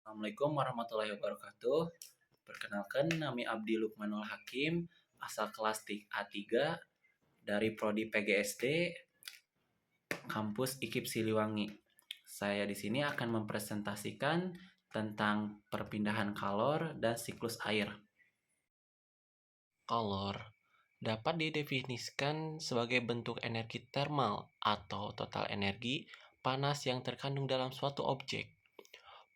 Assalamualaikum warahmatullahi wabarakatuh. Perkenalkan, nami Abdi Lukmanul Hakim, asal kelas A3 dari Prodi PGSD, kampus IKIP Siliwangi. Saya di sini akan mempresentasikan tentang perpindahan kalor dan siklus air. Kalor dapat didefinisikan sebagai bentuk energi termal atau total energi panas yang terkandung dalam suatu objek.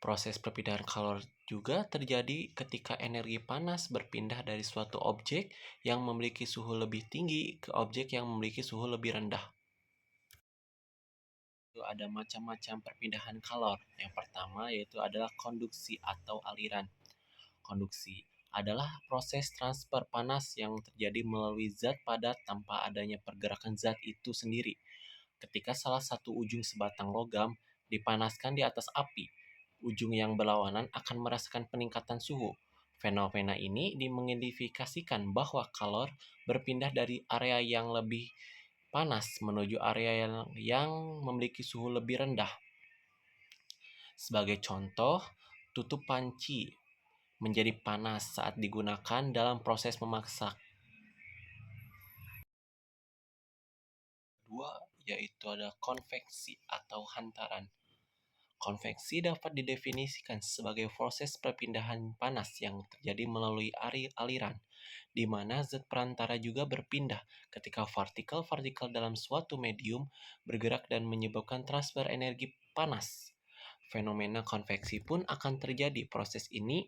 Proses perpindahan kalor juga terjadi ketika energi panas berpindah dari suatu objek yang memiliki suhu lebih tinggi ke objek yang memiliki suhu lebih rendah. Itu ada macam-macam perpindahan kalor. Yang pertama yaitu adalah konduksi atau aliran. Konduksi adalah proses transfer panas yang terjadi melalui zat padat tanpa adanya pergerakan zat itu sendiri. Ketika salah satu ujung sebatang logam dipanaskan di atas api, ujung yang berlawanan akan merasakan peningkatan suhu. Fenomena ini dimengidentifikasikan bahwa kalor berpindah dari area yang lebih panas menuju area yang memiliki suhu lebih rendah. Sebagai contoh, tutup panci menjadi panas saat digunakan dalam proses memasak. Kedua, yaitu ada konveksi atau hantaran. Konveksi dapat didefinisikan sebagai proses perpindahan panas yang terjadi melalui aliran, di mana zat perantara juga berpindah ketika partikel-partikel dalam suatu medium bergerak dan menyebabkan transfer energi panas. Fenomena konveksi pun akan terjadi. Proses ini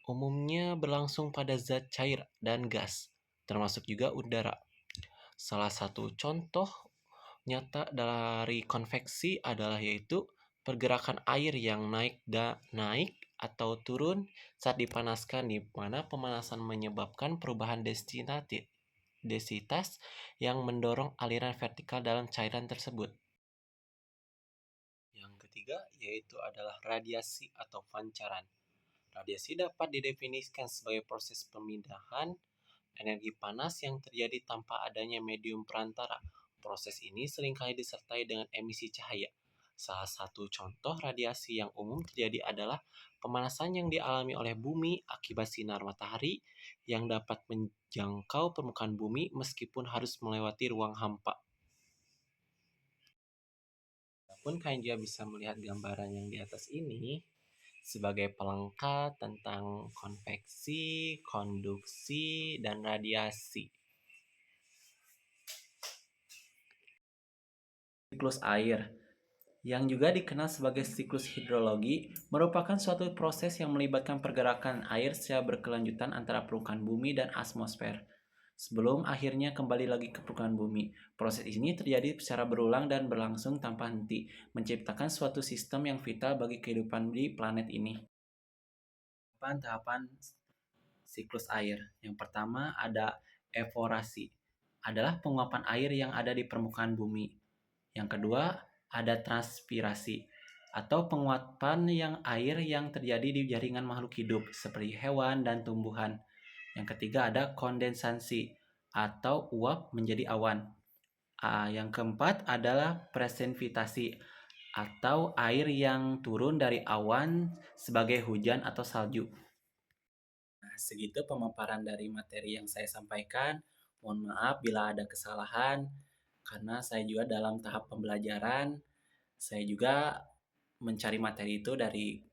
umumnya berlangsung pada zat cair dan gas, termasuk juga udara. Salah satu contoh nyata dari konveksi adalah yaitu pergerakan air yang naik atau turun saat dipanaskan, di mana pemanasan menyebabkan perubahan densitas yang mendorong aliran vertikal dalam cairan tersebut. Yang ketiga yaitu adalah radiasi atau pancaran. Radiasi dapat didefinisikan sebagai proses pemindahan energi panas yang terjadi tanpa adanya medium perantara. Proses ini seringkali disertai dengan emisi cahaya. Salah satu contoh radiasi yang umum terjadi adalah pemanasan yang dialami oleh bumi akibat sinar matahari yang dapat menjangkau permukaan bumi meskipun harus melewati ruang hampa. Adapun kalian juga bisa melihat gambaran yang di atas ini sebagai pelengkap tentang konveksi, konduksi, dan radiasi. Siklus air, yang juga dikenal sebagai siklus hidrologi, merupakan suatu proses yang melibatkan pergerakan air secara berkelanjutan antara permukaan bumi dan atmosfer, sebelum akhirnya kembali lagi ke permukaan bumi. Proses ini terjadi secara berulang dan berlangsung tanpa henti, menciptakan suatu sistem yang vital bagi kehidupan di planet ini. Tahapan siklus air. Yang pertama ada evaporasi, adalah penguapan air yang ada di permukaan bumi. Yang kedua ada transpirasi, atau penguapan yang air yang terjadi di jaringan makhluk hidup seperti hewan dan tumbuhan. Yang ketiga ada kondensasi, atau uap menjadi awan. Yang keempat adalah presipitasi, atau air yang turun dari awan sebagai hujan atau salju. Nah, segitu pemaparan dari materi yang saya sampaikan. Mohon maaf bila ada kesalahan, karena saya juga dalam tahap pembelajaran. Saya juga mencari materi itu dari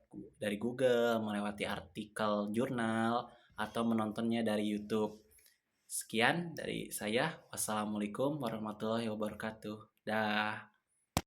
Google, melewati artikel jurnal, atau menontonnya dari YouTube. Sekian dari saya. Wassalamualaikum warahmatullahi wabarakatuh. Dah.